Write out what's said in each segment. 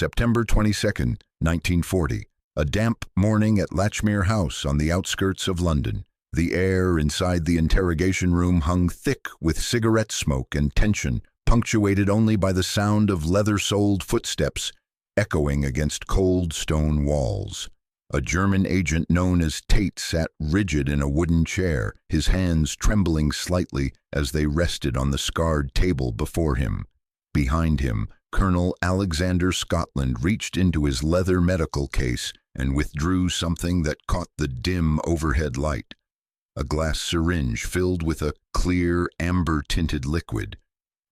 September 22nd, 1940. A damp morning at Latchmere House on the outskirts of London. The air inside the interrogation room hung thick with cigarette smoke and tension, punctuated only by the sound of leather-soled footsteps echoing against cold stone walls. A German agent known as Tate sat rigid in a wooden chair, his hands trembling slightly as they rested on the scarred table before him. Behind him, Colonel Alexander Scotland reached into his leather medical case and withdrew something that caught the dim overhead light. A glass syringe filled with a clear, amber-tinted liquid.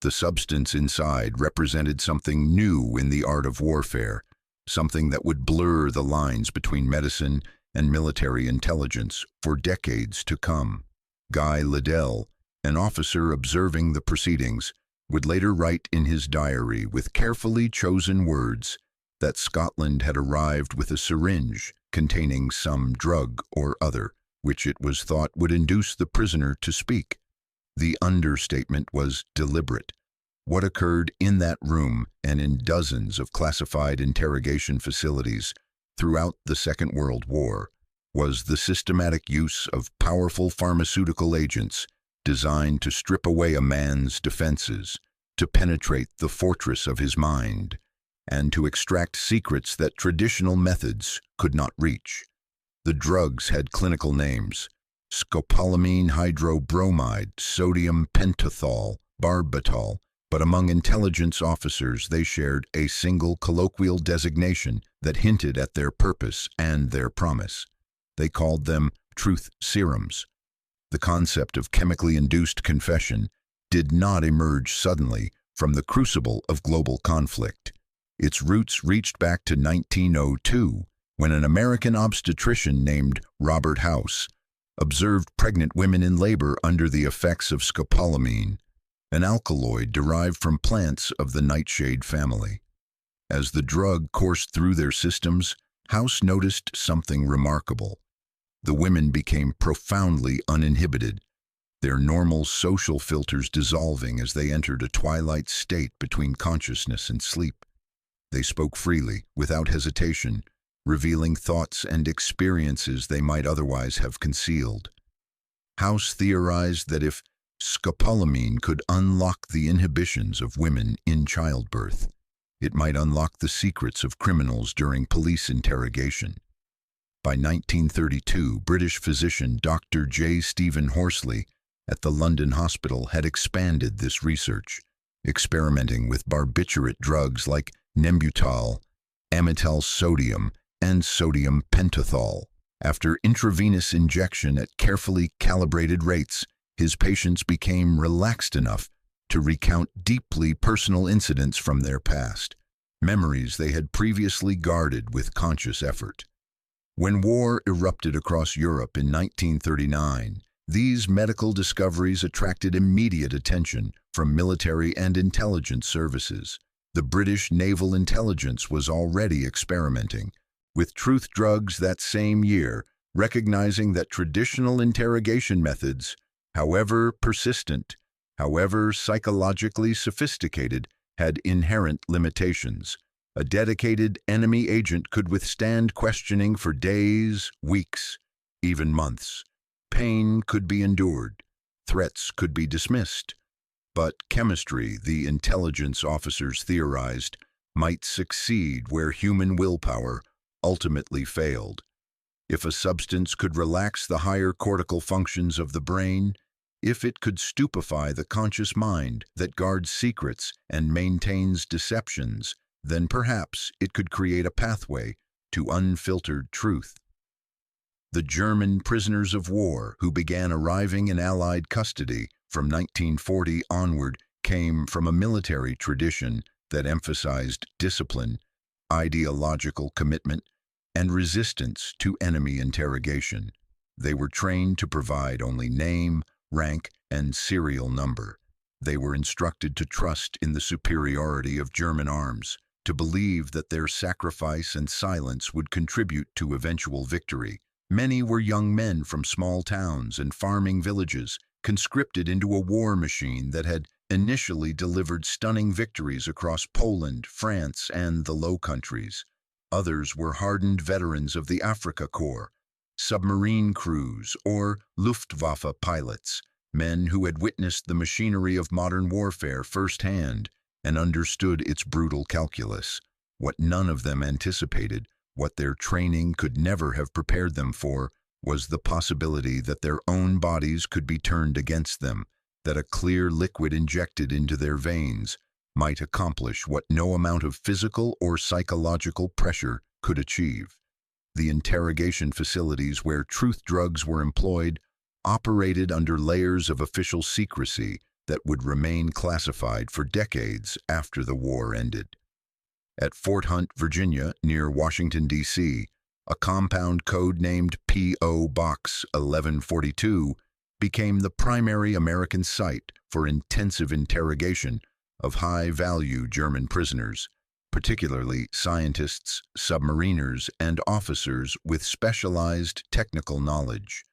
The substance inside represented something new in the art of warfare, something that would blur the lines between medicine and military intelligence for decades to come. Guy Liddell, an officer observing the proceedings, would later write in his diary with carefully chosen words that Scotland had arrived with a syringe containing some drug or other, which it was thought would induce the prisoner to speak. The understatement was deliberate. What occurred in that room and in dozens of classified interrogation facilities throughout the Second World War was the systematic use of powerful pharmaceutical agents designed to strip away a man's defenses, to penetrate the fortress of his mind, and to extract secrets that traditional methods could not reach. The drugs had clinical names: scopolamine hydrobromide, sodium pentothal, barbital, but among intelligence officers they shared a single colloquial designation that hinted at their purpose and their promise. They called them truth serums. The concept of chemically induced confession did not emerge suddenly from the crucible of global conflict. Its roots reached back to 1902, when an American obstetrician named Robert House observed pregnant women in labor under the effects of scopolamine, an alkaloid derived from plants of the nightshade family. As the drug coursed through their systems, House noticed something remarkable. The women became profoundly uninhibited, their normal social filters dissolving as they entered a twilight state between consciousness and sleep. They spoke freely, without hesitation, revealing thoughts and experiences they might otherwise have concealed. House theorized that if scopolamine could unlock the inhibitions of women in childbirth, it might unlock the secrets of criminals during police interrogation. By 1932, British physician Dr. J. Stephen Horsley at the London Hospital had expanded this research, experimenting with barbiturate drugs like nembutal, amytal sodium, and sodium pentothal. After intravenous injection at carefully calibrated rates, his patients became relaxed enough to recount deeply personal incidents from their past, memories they had previously guarded with conscious effort. When war erupted across Europe in 1939, these medical discoveries attracted immediate attention from military and intelligence services. The British Naval Intelligence was already experimenting with truth drugs that same year, recognizing that traditional interrogation methods, however persistent, however psychologically sophisticated, had inherent limitations. A dedicated enemy agent could withstand questioning for days, weeks, even months. Pain could be endured, threats could be dismissed, but chemistry, the intelligence officers theorized, might succeed where human willpower ultimately failed. If a substance could relax the higher cortical functions of the brain, if it could stupefy the conscious mind that guards secrets and maintains deceptions, then perhaps it could create a pathway to unfiltered truth. The German prisoners of war who began arriving in Allied custody from 1940 onward came from a military tradition that emphasized discipline, ideological commitment, and resistance to enemy interrogation. They were trained to provide only name, rank, and serial number. They were instructed to trust in the superiority of German arms, to believe that their sacrifice and silence would contribute to eventual victory. Many were young men from small towns and farming villages, conscripted into a war machine that had initially delivered stunning victories across Poland, France, and the Low Countries. Others were hardened veterans of the Afrika Korps, submarine crews, or Luftwaffe pilots, men who had witnessed the machinery of modern warfare firsthand and understood its brutal calculus. What none of them anticipated, what their training could never have prepared them for, was the possibility that their own bodies could be turned against them, that a clear liquid injected into their veins might accomplish what no amount of physical or psychological pressure could achieve. The interrogation facilities where truth drugs were employed operated under layers of official secrecy that would remain classified for decades after the war ended. At Fort Hunt, Virginia, near Washington, D.C., a compound code-named P.O. Box 1142 became the primary American site for intensive interrogation of high-value German prisoners, particularly scientists, submariners, and officers with specialized technical knowledge.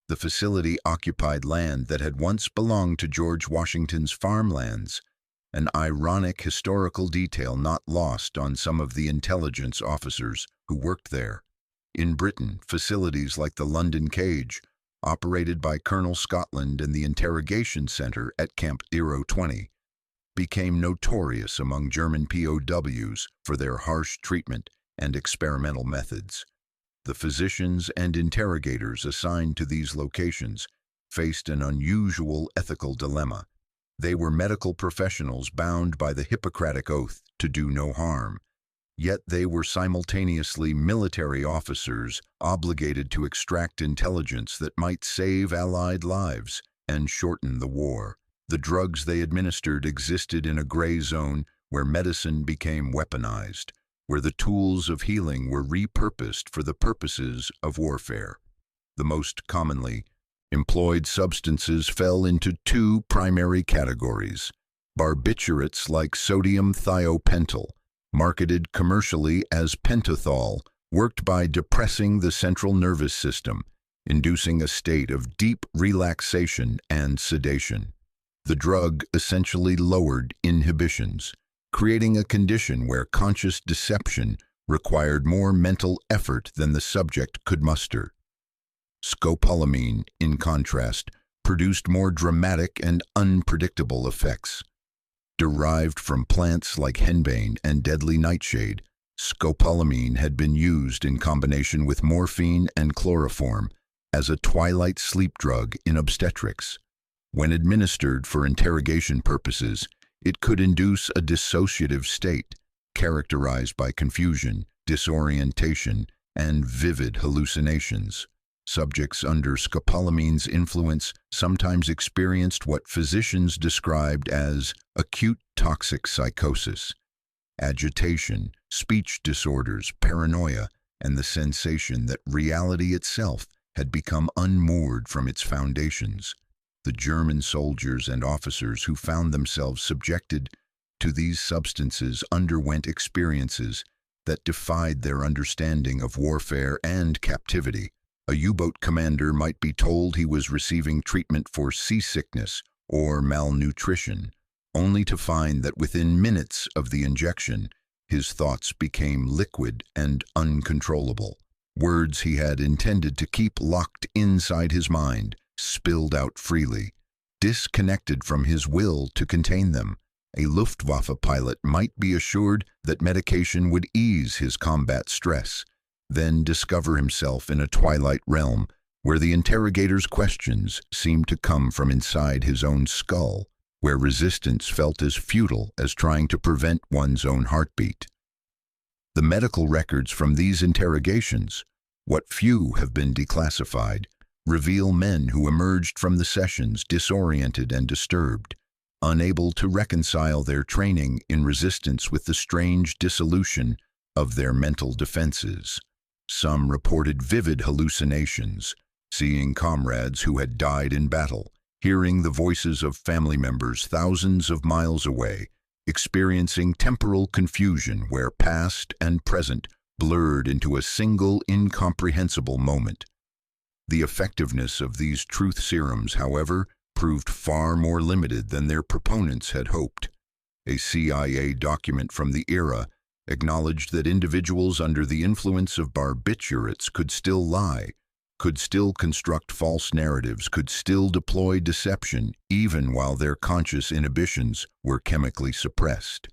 The facility occupied land that had once belonged to George Washington's farmlands, an ironic historical detail not lost on some of the intelligence officers who worked there. In Britain, facilities like the London Cage, operated by Colonel Scotland and the Interrogation Center at Camp 020, became notorious among German POWs for their harsh treatment and experimental methods. The physicians and interrogators assigned to these locations faced an unusual ethical dilemma. They were medical professionals bound by the Hippocratic Oath to do no harm, yet they were simultaneously military officers obligated to extract intelligence that might save Allied lives and shorten the war. The drugs they administered existed in a gray zone where medicine became weaponized, where the tools of healing were repurposed for the purposes of warfare. The most commonly employed substances fell into two primary categories: barbiturates like sodium thiopental, marketed commercially as pentothal, worked by depressing the central nervous system, inducing a state of deep relaxation and sedation. The drug essentially lowered inhibitions, creating a condition where conscious deception required more mental effort than the subject could muster. Scopolamine, in contrast, produced more dramatic and unpredictable effects. Derived from plants like henbane and deadly nightshade, scopolamine had been used in combination with morphine and chloroform as a twilight sleep drug in obstetrics. When administered for interrogation purposes, it could induce a dissociative state characterized by confusion, disorientation, and vivid hallucinations. Subjects under scopolamine's influence sometimes experienced what physicians described as acute toxic psychosis, agitation, speech disorders, paranoia, and the sensation that reality itself had become unmoored from its foundations. The German soldiers and officers who found themselves subjected to these substances underwent experiences that defied their understanding of warfare and captivity. A U-boat commander might be told he was receiving treatment for seasickness or malnutrition, only to find that within minutes of the injection, his thoughts became liquid and uncontrollable. Words he had intended to keep locked inside his mind spilled out freely, disconnected from his will to contain them. A Luftwaffe pilot might be assured that medication would ease his combat stress, then discover himself in a twilight realm where the interrogator's questions seemed to come from inside his own skull, where resistance felt as futile as trying to prevent one's own heartbeat. The medical records from these interrogations, what few have been declassified, reveal men who emerged from the sessions disoriented and disturbed, unable to reconcile their training in resistance with the strange dissolution of their mental defenses. Some reported vivid hallucinations, seeing comrades who had died in battle, hearing the voices of family members thousands of miles away, experiencing temporal confusion where past and present blurred into a single incomprehensible moment. The effectiveness of these truth serums, however, proved far more limited than their proponents had hoped. A CIA document from the era acknowledged that individuals under the influence of barbiturates could still lie, could still construct false narratives, could still deploy deception even while their conscious inhibitions were chemically suppressed.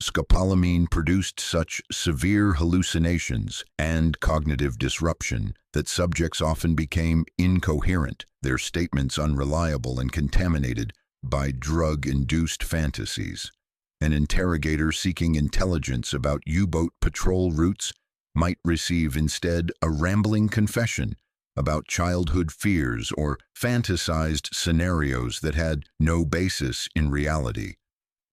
Scopolamine produced such severe hallucinations and cognitive disruption that subjects often became incoherent, their statements unreliable and contaminated by drug-induced fantasies. An interrogator seeking intelligence about U-boat patrol routes might receive instead a rambling confession about childhood fears or fantasized scenarios that had no basis in reality.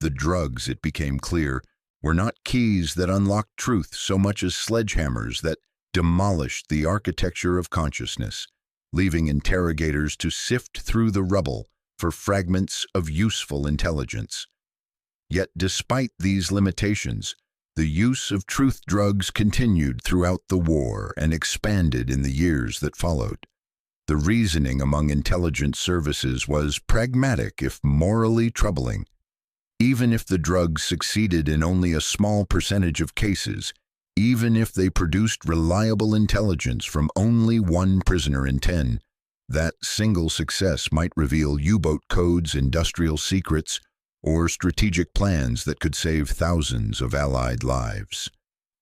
The drugs, it became clear, were not keys that unlocked truth so much as sledgehammers that demolished the architecture of consciousness, leaving interrogators to sift through the rubble for fragments of useful intelligence. Yet despite these limitations, the use of truth drugs continued throughout the war and expanded in the years that followed. The reasoning among intelligence services was pragmatic if morally troubling. Even if the drugs succeeded in only a small percentage of cases, even if they produced reliable intelligence from only 1 prisoner in 10, that single success might reveal U-boat codes, industrial secrets, or strategic plans that could save thousands of Allied lives.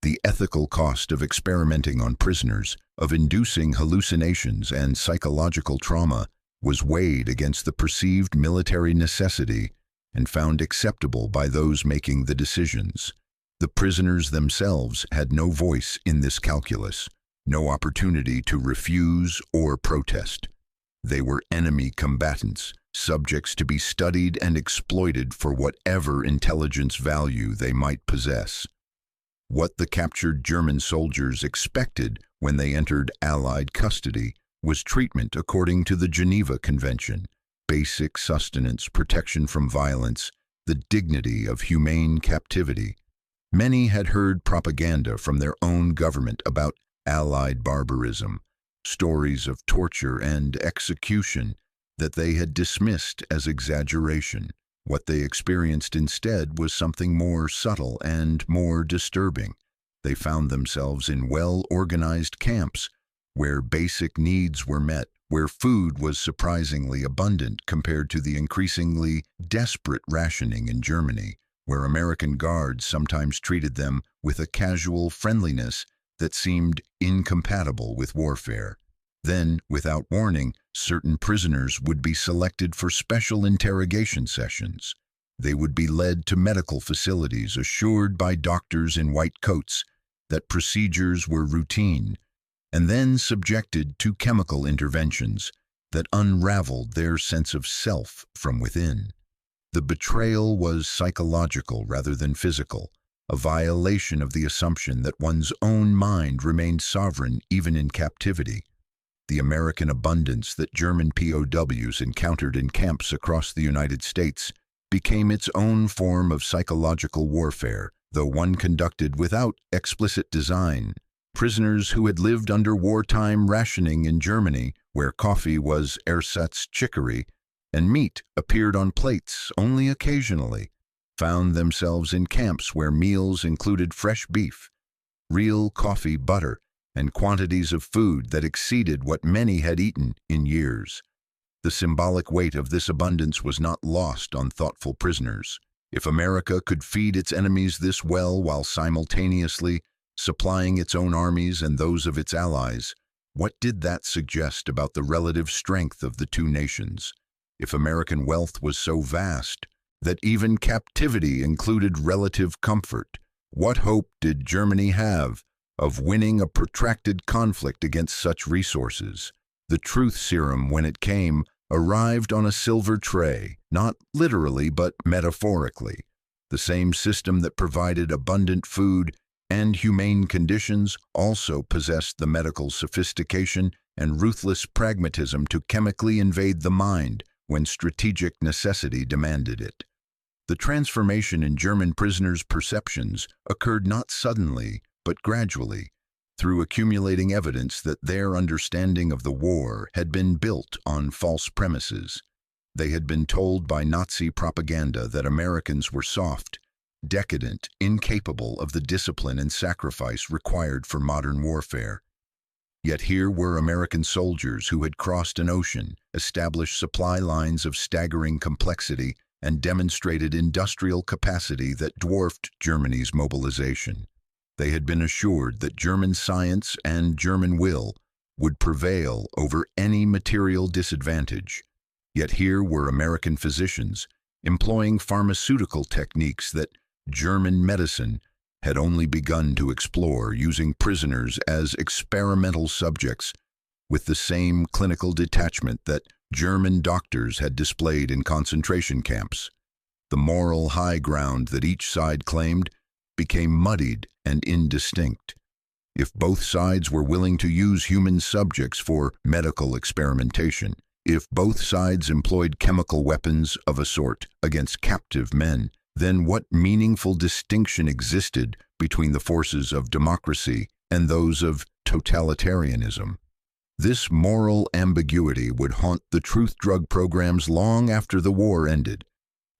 The ethical cost of experimenting on prisoners, of inducing hallucinations and psychological trauma, was weighed against the perceived military necessity and found acceptable by those making the decisions. The prisoners themselves had no voice in this calculus, no opportunity to refuse or protest. They were enemy combatants, subjects to be studied and exploited for whatever intelligence value they might possess. What the captured German soldiers expected when they entered Allied custody was treatment according to the Geneva Convention, basic sustenance, protection from violence, the dignity of humane captivity. Many had heard propaganda from their own government about Allied barbarism, stories of torture and execution that they had dismissed as exaggeration. What they experienced instead was something more subtle and more disturbing. They found themselves in well-organized camps where basic needs were met, where food was surprisingly abundant compared to the increasingly desperate rationing in Germany, where American guards sometimes treated them with a casual friendliness that seemed incompatible with warfare. Then, without warning, certain prisoners would be selected for special interrogation sessions. They would be led to medical facilities assured by doctors in white coats that procedures were routine, and then subjected to chemical interventions that unraveled their sense of self from within. The betrayal was psychological rather than physical, a violation of the assumption that one's own mind remained sovereign even in captivity. The American abundance that German POWs encountered in camps across the United States became its own form of psychological warfare, though one conducted without explicit design. Prisoners who had lived under wartime rationing in Germany, where coffee was ersatz chicory and meat appeared on plates only occasionally, found themselves in camps where meals included fresh beef, real coffee butter, and quantities of food that exceeded what many had eaten in years. The symbolic weight of this abundance was not lost on thoughtful prisoners. If America could feed its enemies this well while simultaneously supplying its own armies and those of its allies, what did that suggest about the relative strength of the two nations? If American wealth was so vast that even captivity included relative comfort, what hope did Germany have of winning a protracted conflict against such resources? The truth serum, when it came, arrived on a silver tray, not literally but metaphorically. The same system that provided abundant food and humane conditions also possessed the medical sophistication and ruthless pragmatism to chemically invade the mind when strategic necessity demanded it. The transformation in German prisoners' perceptions occurred not suddenly, but gradually, through accumulating evidence that their understanding of the war had been built on false premises. They had been told by Nazi propaganda that Americans were soft, decadent, incapable of the discipline and sacrifice required for modern warfare. Yet here were American soldiers who had crossed an ocean, established supply lines of staggering complexity, and demonstrated industrial capacity that dwarfed Germany's mobilization. They had been assured that German science and German will would prevail over any material disadvantage. Yet here were American physicians employing pharmaceutical techniques that German medicine had only begun to explore, using prisoners as experimental subjects with the same clinical detachment that German doctors had displayed in concentration camps. The moral high ground that each side claimed became muddied and indistinct. If both sides were willing to use human subjects for medical experimentation, if both sides employed chemical weapons of a sort against captive men, then what meaningful distinction existed between the forces of democracy and those of totalitarianism? This moral ambiguity would haunt the truth drug programs long after the war ended.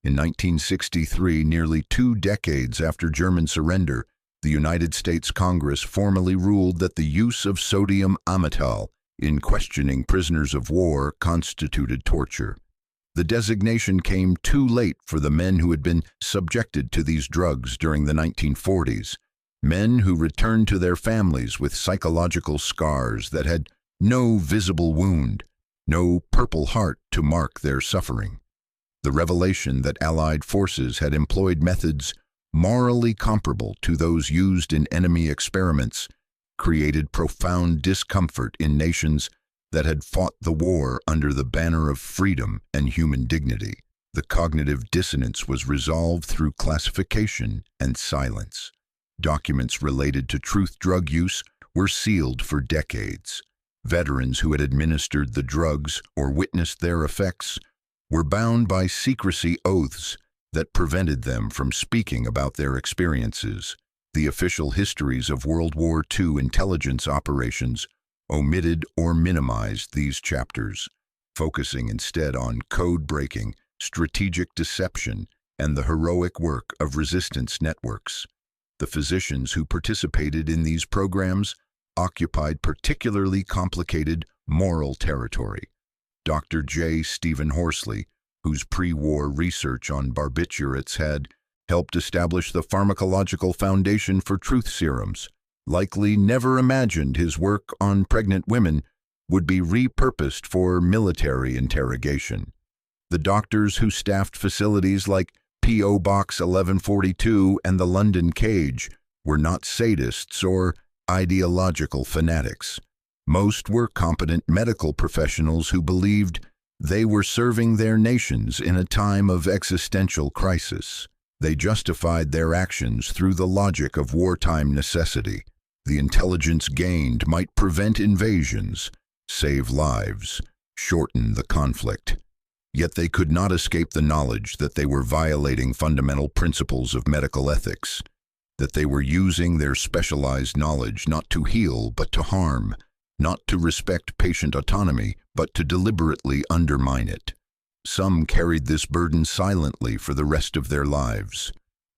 In 1963, nearly 2 decades after German surrender, the United States Congress formally ruled that the use of sodium amytal in questioning prisoners of war constituted torture. The designation came too late for the men who had been subjected to these drugs during the 1940s, men who returned to their families with psychological scars that had no visible wound, no Purple Heart to mark their suffering. The revelation that Allied forces had employed methods morally comparable to those used in enemy experiments created profound discomfort in nations that had fought the war under the banner of freedom and human dignity. The cognitive dissonance was resolved through classification and silence. Documents related to truth drug use were sealed for decades. Veterans who had administered the drugs or witnessed their effects were bound by secrecy oaths that prevented them from speaking about their experiences. The official histories of World War II intelligence operations omitted or minimized these chapters, focusing instead on code-breaking, strategic deception, and the heroic work of resistance networks. The physicians who participated in these programs occupied particularly complicated moral territory. Dr. J. Stephen Horsley, whose pre-war research on barbiturates had helped establish the pharmacological foundation for truth serums, likely never imagined his work on pregnant women would be repurposed for military interrogation. The doctors who staffed facilities like P.O. Box 1142 and the London Cage were not sadists or ideological fanatics. Most were competent medical professionals who believed they were serving their nations in a time of existential crisis. They justified their actions through the logic of wartime necessity. The intelligence gained might prevent invasions, save lives, shorten the conflict. Yet they could not escape the knowledge that they were violating fundamental principles of medical ethics, that they were using their specialized knowledge not to heal but to harm, not to respect patient autonomy but to deliberately undermine it. Some carried this burden silently for the rest of their lives.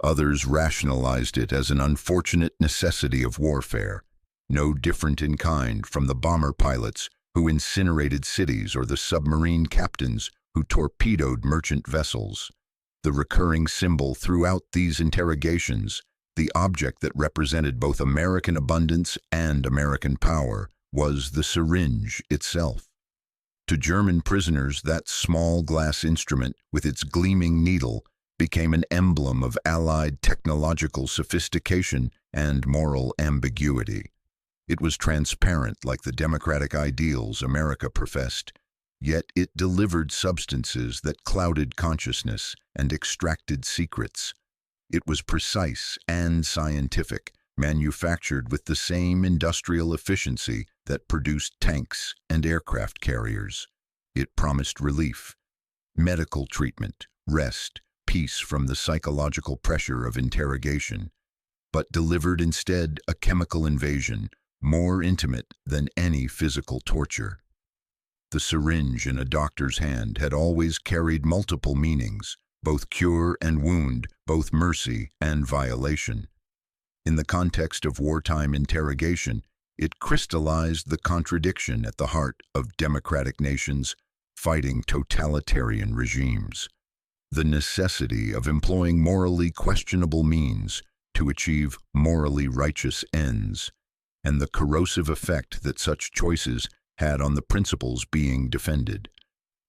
Others rationalized it as an unfortunate necessity of warfare, no different in kind from the bomber pilots who incinerated cities or the submarine captains who torpedoed merchant vessels. The recurring symbol throughout these interrogations, the object that represented both American abundance and American power, was the syringe itself. To German prisoners, that small glass instrument with its gleaming needle became an emblem of Allied technological sophistication and moral ambiguity. It was transparent like the democratic ideals America professed, yet it delivered substances that clouded consciousness and extracted secrets. It was precise and scientific, manufactured with the same industrial efficiency that produced tanks and aircraft carriers. It promised relief, medical treatment, rest, peace from the psychological pressure of interrogation, but delivered instead a chemical invasion more intimate than any physical torture. The syringe in a doctor's hand had always carried multiple meanings, both cure and wound, both mercy and violation. In the context of wartime interrogation, it crystallized the contradiction at the heart of democratic nations fighting totalitarian regimes. The necessity of employing morally questionable means to achieve morally righteous ends, and the corrosive effect that such choices had on the principles being defended.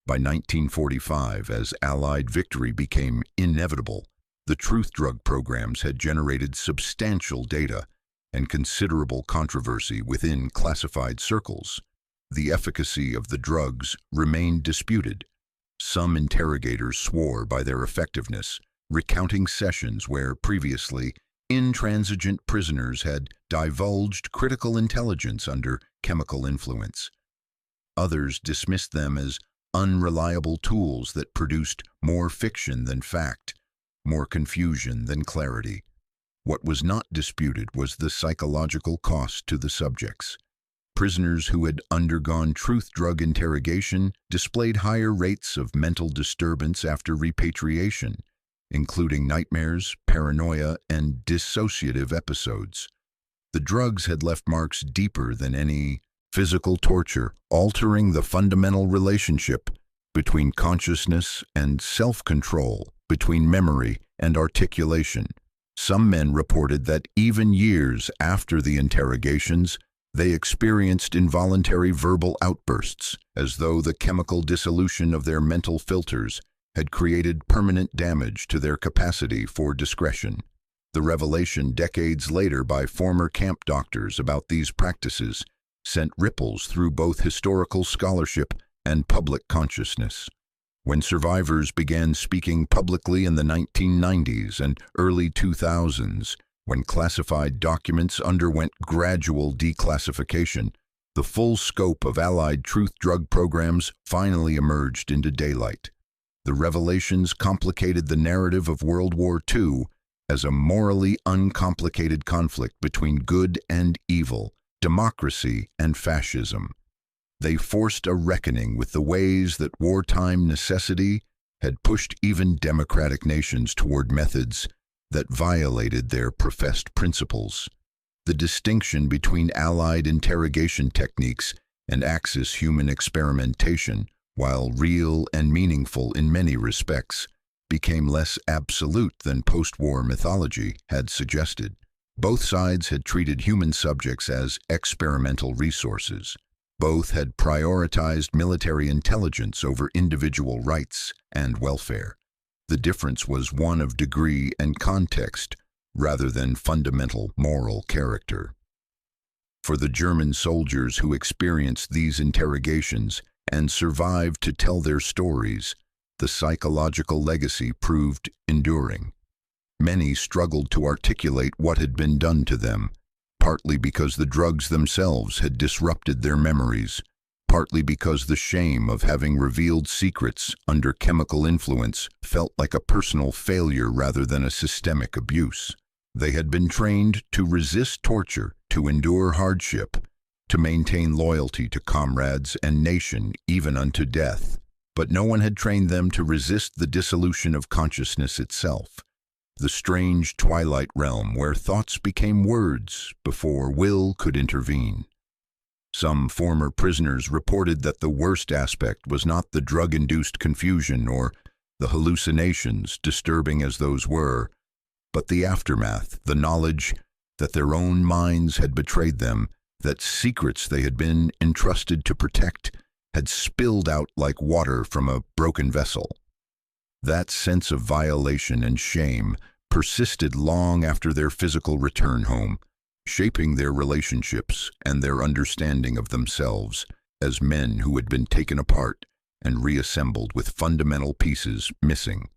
By 1945, as Allied victory became inevitable, the truth drug programs had generated substantial data and considerable controversy within classified circles. The efficacy of the drugs remained disputed. Some interrogators swore by their effectiveness, recounting sessions where previously intransigent prisoners had divulged critical intelligence under chemical influence. Others dismissed them as unreliable tools that produced more fiction than fact, more confusion than clarity. What was not disputed was the psychological cost to the subjects. Prisoners who had undergone truth drug interrogation displayed higher rates of mental disturbance after repatriation, including nightmares, paranoia, and dissociative episodes. The drugs had left marks deeper than any physical torture, altering the fundamental relationship between consciousness and self-control, between memory and articulation. Some men reported that even years after the interrogations, they experienced involuntary verbal outbursts, as though the chemical dissolution of their mental filters had created permanent damage to their capacity for discretion. The revelation decades later by former camp doctors about these practices sent ripples through both historical scholarship and public consciousness. When survivors began speaking publicly in the 1990s and early 2000s, when classified documents underwent gradual declassification, the full scope of Allied truth drug programs finally emerged into daylight. The revelations complicated the narrative of World War II as a morally uncomplicated conflict between good and evil, democracy and fascism. They forced a reckoning with the ways that wartime necessity had pushed even democratic nations toward methods that violated their professed principles. The distinction between Allied interrogation techniques and Axis human experimentation, while real and meaningful in many respects, became less absolute than post-war mythology had suggested. Both sides had treated human subjects as experimental resources. Both had prioritized military intelligence over individual rights and welfare. The difference was one of degree and context rather than fundamental moral character. For the German soldiers who experienced these interrogations and survived to tell their stories, the psychological legacy proved enduring. Many struggled to articulate what had been done to them, partly because the drugs themselves had disrupted their memories, partly because the shame of having revealed secrets under chemical influence felt like a personal failure rather than a systemic abuse. They had been trained to resist torture, to endure hardship, to maintain loyalty to comrades and nation even unto death. But no one had trained them to resist the dissolution of consciousness itself, the strange twilight realm where thoughts became words before will could intervene. Some former prisoners reported that the worst aspect was not the drug-induced confusion or the hallucinations, disturbing as those were, but the aftermath, the knowledge that their own minds had betrayed them, that secrets they had been entrusted to protect had spilled out like water from a broken vessel. That sense of violation and shame persisted long after their physical return home, shaping their relationships and their understanding of themselves as men who had been taken apart and reassembled with fundamental pieces missing.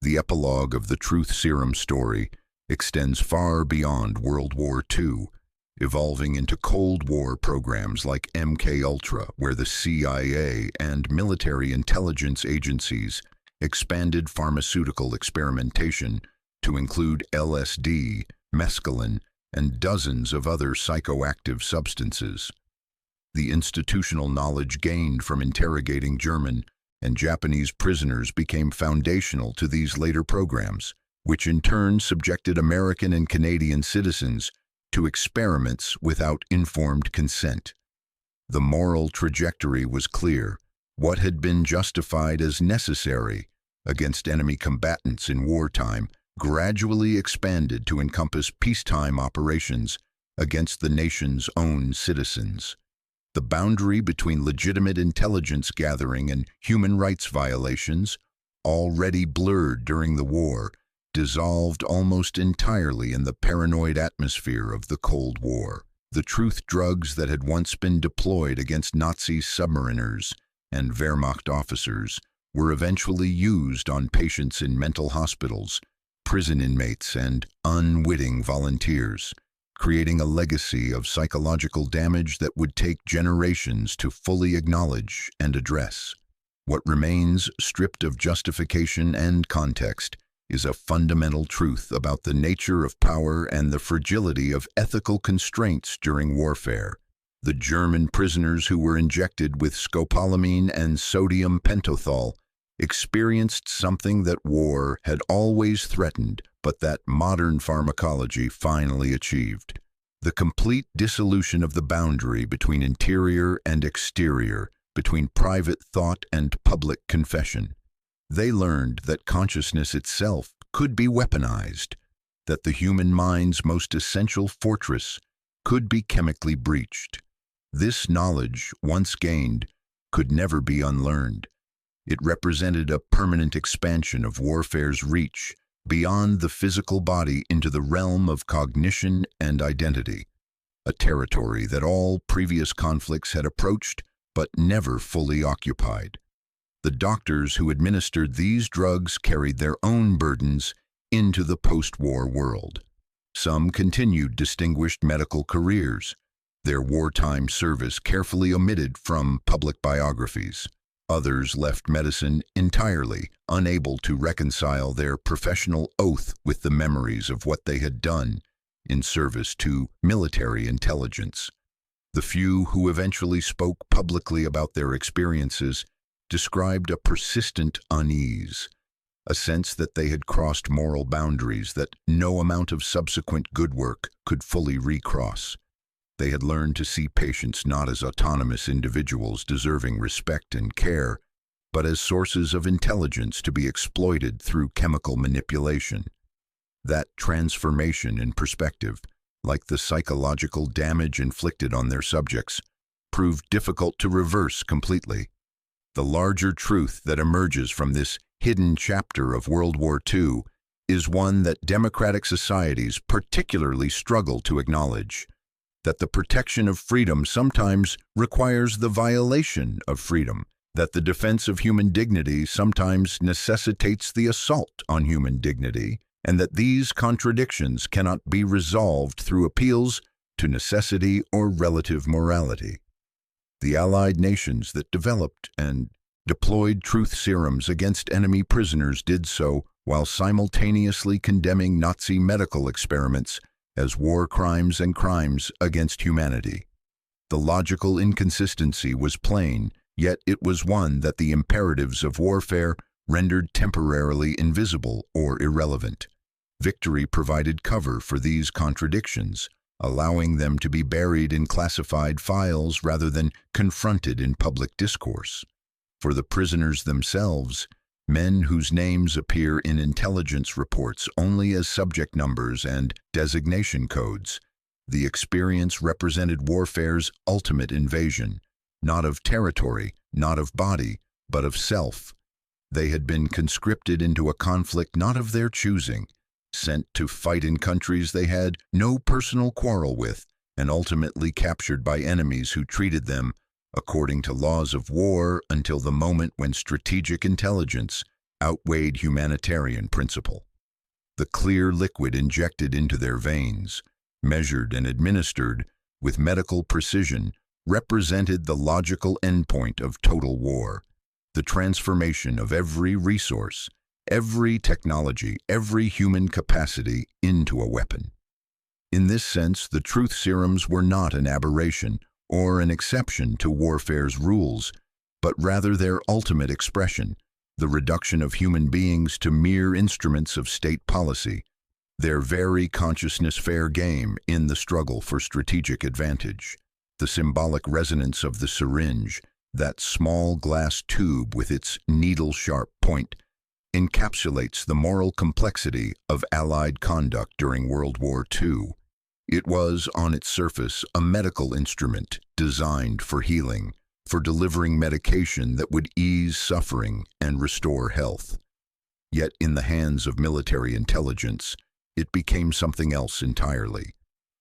The epilogue of the truth serum story extends far beyond World War II, evolving into Cold War programs like MKUltra, where the CIA and military intelligence agencies expanded pharmaceutical experimentation to include LSD, mescaline, and dozens of other psychoactive substances. The institutional knowledge gained from interrogating German and Japanese prisoners became foundational to these later programs, which in turn subjected American and Canadian citizens to experiments without informed consent. The moral trajectory was clear. What had been justified as necessary against enemy combatants in wartime gradually expanded to encompass peacetime operations against the nation's own citizens. The boundary between legitimate intelligence gathering and human rights violations, already blurred during the war, dissolved almost entirely in the paranoid atmosphere of the Cold War. The truth drugs that had once been deployed against Nazi submariners and Wehrmacht officers were eventually used on patients in mental hospitals, prison inmates, and unwitting volunteers, creating a legacy of psychological damage that would take generations to fully acknowledge and address. What remains, stripped of justification and context, is a fundamental truth about the nature of power and the fragility of ethical constraints during warfare. The German prisoners who were injected with scopolamine and sodium pentothal experienced something that war had always threatened, but that modern pharmacology finally achieved: the complete dissolution of the boundary between interior and exterior, between private thought and public confession. They learned that consciousness itself could be weaponized, that the human mind's most essential fortress could be chemically breached. This knowledge, once gained, could never be unlearned. It represented a permanent expansion of warfare's reach beyond the physical body into the realm of cognition and identity, a territory that all previous conflicts had approached but never fully occupied. The doctors who administered these drugs carried their own burdens into the post-war world. Some continued distinguished medical careers, their wartime service carefully omitted from public biographies. Others left medicine entirely, unable to reconcile their professional oath with the memories of what they had done in service to military intelligence. The few who eventually spoke publicly about their experiences described a persistent unease, a sense that they had crossed moral boundaries that no amount of subsequent good work could fully recross. They had learned to see patients not as autonomous individuals deserving respect and care, but as sources of intelligence to be exploited through chemical manipulation. That transformation in perspective, like the psychological damage inflicted on their subjects, proved difficult to reverse completely. The larger truth that emerges from this hidden chapter of World War II is one that democratic societies particularly struggle to acknowledge: that the protection of freedom sometimes requires the violation of freedom, that the defense of human dignity sometimes necessitates the assault on human dignity, and that these contradictions cannot be resolved through appeals to necessity or relative morality. The Allied nations that developed and deployed truth serums against enemy prisoners did so while simultaneously condemning Nazi medical experiments as war crimes and crimes against humanity. The logical inconsistency was plain, yet it was one that the imperatives of warfare rendered temporarily invisible or irrelevant. Victory provided cover for these contradictions, allowing them to be buried in classified files rather than confronted in public discourse. For the prisoners themselves, men whose names appear in intelligence reports only as subject numbers and designation codes, the experience represented warfare's ultimate invasion, not of territory, not of body, but of self. They had been conscripted into a conflict not of their choosing, sent to fight in countries they had no personal quarrel with, and ultimately captured by enemies who treated them according to laws of war until the moment when strategic intelligence outweighed humanitarian principle. The clear liquid injected into their veins, measured and administered with medical precision, represented the logical endpoint of total war, the transformation of every resource, every technology, every human capacity into a weapon. In this sense, the truth serums were not an aberration or an exception to warfare's rules, but rather their ultimate expression, the reduction of human beings to mere instruments of state policy, their very consciousness fair game in the struggle for strategic advantage. The symbolic resonance of the syringe, that small glass tube with its needle-sharp point, encapsulates the moral complexity of Allied conduct during World War II. It was, on its surface, a medical instrument designed for healing, for delivering medication that would ease suffering and restore health. Yet in the hands of military intelligence, it became something else entirely.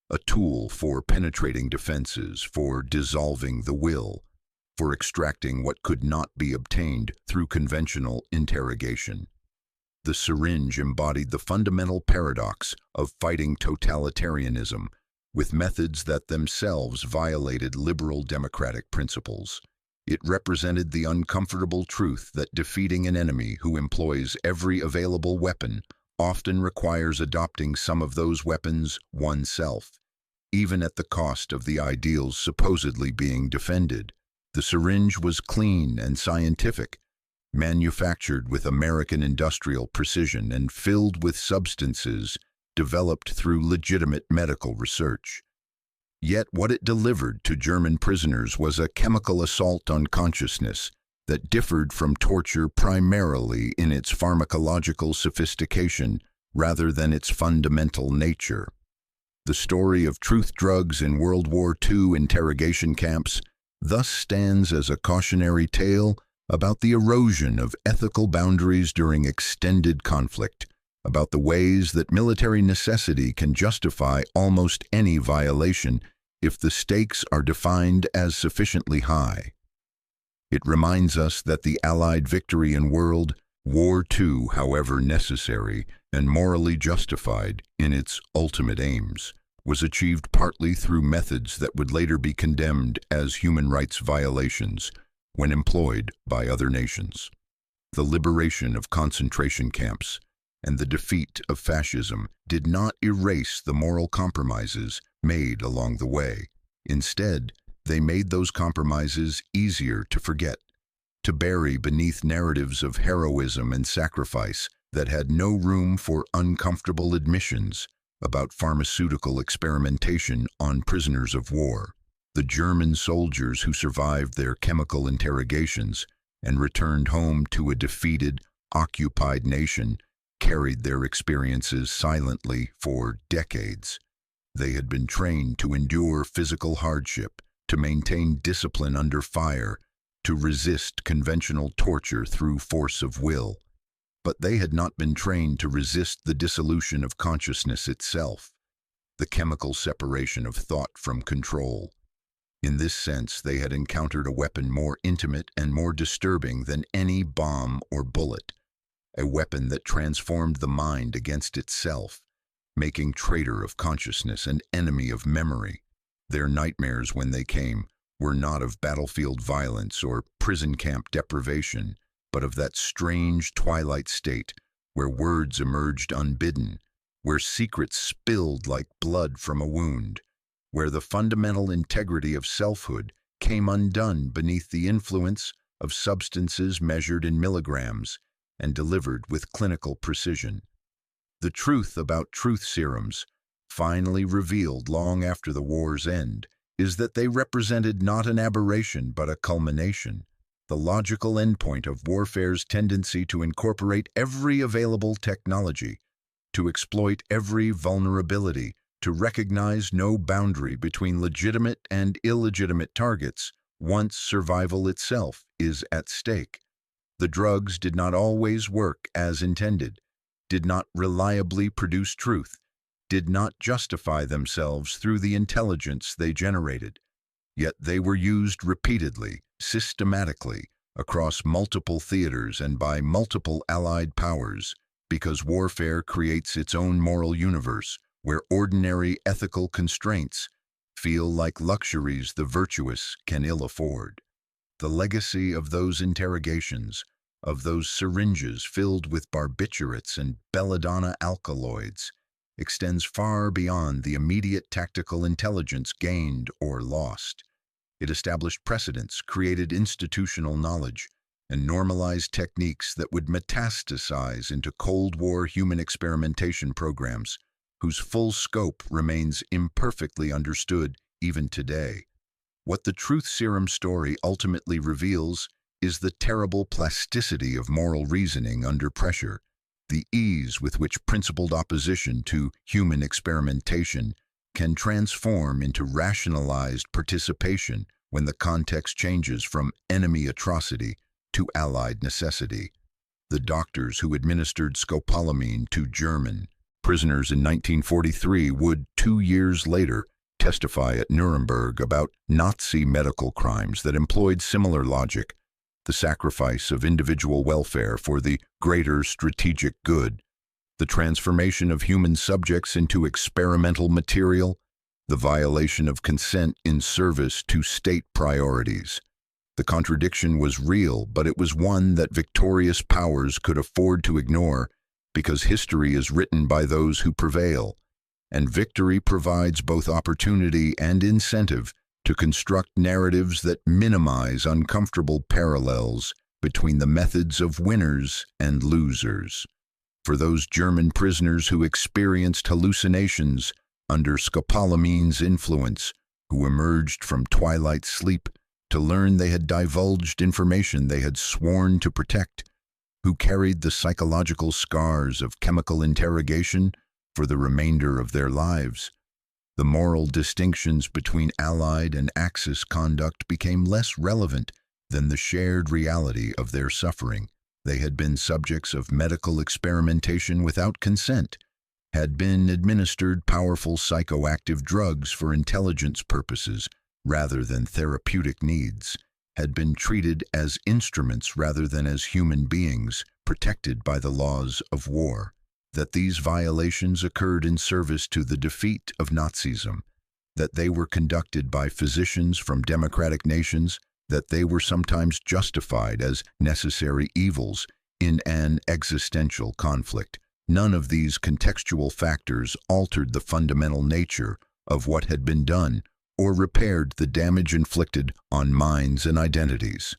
A tool for penetrating defenses, for dissolving the will, for extracting what could not be obtained through conventional interrogation. The syringe embodied the fundamental paradox of fighting totalitarianism with methods that themselves violated liberal democratic principles. It represented the uncomfortable truth that defeating an enemy who employs every available weapon often requires adopting some of those weapons oneself, even at the cost of the ideals supposedly being defended. The syringe was clean and scientific, manufactured with American industrial precision and filled with substances developed through legitimate medical research. Yet what it delivered to German prisoners was a chemical assault on consciousness that differed from torture primarily in its pharmacological sophistication rather than its fundamental nature. The story of truth drugs in World War II interrogation camps thus stands as a cautionary tale about the erosion of ethical boundaries during extended conflict, about the ways that military necessity can justify almost any violation if the stakes are defined as sufficiently high. It reminds us that the Allied victory in World War II, however necessary and morally justified in its ultimate aims, was achieved partly through methods that would later be condemned as human rights violations when employed by other nations. The liberation of concentration camps and the defeat of fascism did not erase the moral compromises made along the way. Instead, they made those compromises easier to forget, to bury beneath narratives of heroism and sacrifice that had no room for uncomfortable admissions about pharmaceutical experimentation on prisoners of war. The German soldiers who survived their chemical interrogations and returned home to a defeated, occupied nation carried their experiences silently for decades. They had been trained to endure physical hardship, to maintain discipline under fire, to resist conventional torture through force of will. But they had not been trained to resist the dissolution of consciousness itself, the chemical separation of thought from control. In this sense, they had encountered a weapon more intimate and more disturbing than any bomb or bullet, a weapon that transformed the mind against itself, making traitor of consciousness and enemy of memory. Their nightmares, when they came, were not of battlefield violence or prison camp deprivation, but of that strange twilight state where words emerged unbidden, where secrets spilled like blood from a wound, where the fundamental integrity of selfhood came undone beneath the influence of substances measured in milligrams and delivered with clinical precision. The truth about truth serums, finally revealed long after the war's end, is that they represented not an aberration but a culmination, the logical endpoint of warfare's tendency to incorporate every available technology, to exploit every vulnerability, to recognize no boundary between legitimate and illegitimate targets once survival itself is at stake. The drugs did not always work as intended, did not reliably produce truth, did not justify themselves through the intelligence they generated. Yet they were used repeatedly, systematically, across multiple theaters and by multiple Allied powers, because warfare creates its own moral universe where ordinary ethical constraints feel like luxuries the virtuous can ill afford. The legacy of those interrogations, of those syringes filled with barbiturates and belladonna alkaloids, extends far beyond the immediate tactical intelligence gained or lost. It established precedents, created institutional knowledge, and normalized techniques that would metastasize into Cold War human experimentation programs, whose full scope remains imperfectly understood even today. What the truth serum story ultimately reveals is the terrible plasticity of moral reasoning under pressure, the ease with which principled opposition to human experimentation can transform into rationalized participation when the context changes from enemy atrocity to allied necessity. The doctors who administered scopolamine to German prisoners in 1943 would, 2 years later, testify at Nuremberg about Nazi medical crimes that employed similar logic, the sacrifice of individual welfare for the greater strategic good, the transformation of human subjects into experimental material, the violation of consent in service to state priorities. The contradiction was real, but it was one that victorious powers could afford to ignore because history is written by those who prevail, and victory provides both opportunity and incentive to construct narratives that minimize uncomfortable parallels between the methods of winners and losers. For those German prisoners who experienced hallucinations under scopolamine's influence, who emerged from twilight sleep to learn they had divulged information they had sworn to protect, who carried the psychological scars of chemical interrogation for the remainder of their lives, the moral distinctions between Allied and Axis conduct became less relevant than the shared reality of their suffering. They had been subjects of medical experimentation without consent, had been administered powerful psychoactive drugs for intelligence purposes rather than therapeutic needs, had been treated as instruments rather than as human beings protected by the laws of war, that these violations occurred in service to the defeat of Nazism, that they were conducted by physicians from democratic nations, that they were sometimes justified as necessary evils in an existential conflict. None of these contextual factors altered the fundamental nature of what had been done or repaired the damage inflicted on minds and identities.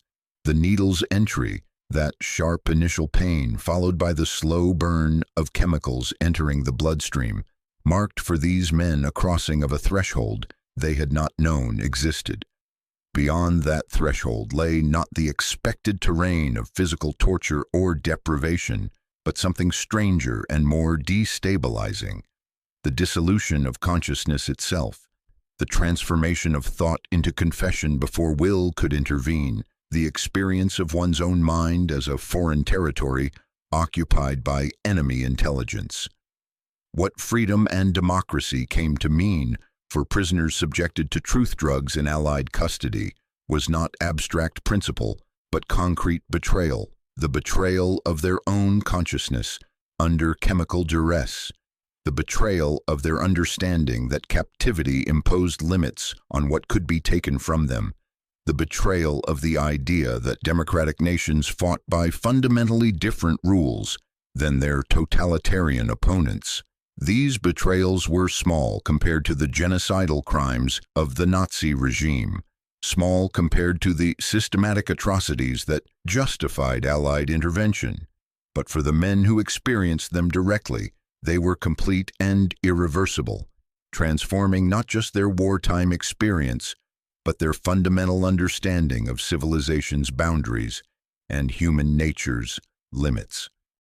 The needle's entry, that sharp initial pain followed by the slow burn of chemicals entering the bloodstream, marked for these men a crossing of a threshold they had not known existed. Beyond that threshold lay not the expected terrain of physical torture or deprivation, but something stranger and more destabilizing: the dissolution of consciousness itself, the transformation of thought into confession before will could intervene, the experience of one's own mind as a foreign territory occupied by enemy intelligence. What freedom and democracy came to mean for prisoners subjected to truth drugs in Allied custody was not abstract principle, but concrete betrayal, the betrayal of their own consciousness under chemical duress, the betrayal of their understanding that captivity imposed limits on what could be taken from them, the betrayal of the idea that democratic nations fought by fundamentally different rules than their totalitarian opponents. These betrayals were small compared to the genocidal crimes of the Nazi regime, small compared to the systematic atrocities that justified Allied intervention. But for the men who experienced them directly, they were complete and irreversible, transforming not just their wartime experience, but their fundamental understanding of civilization's boundaries and human nature's limits.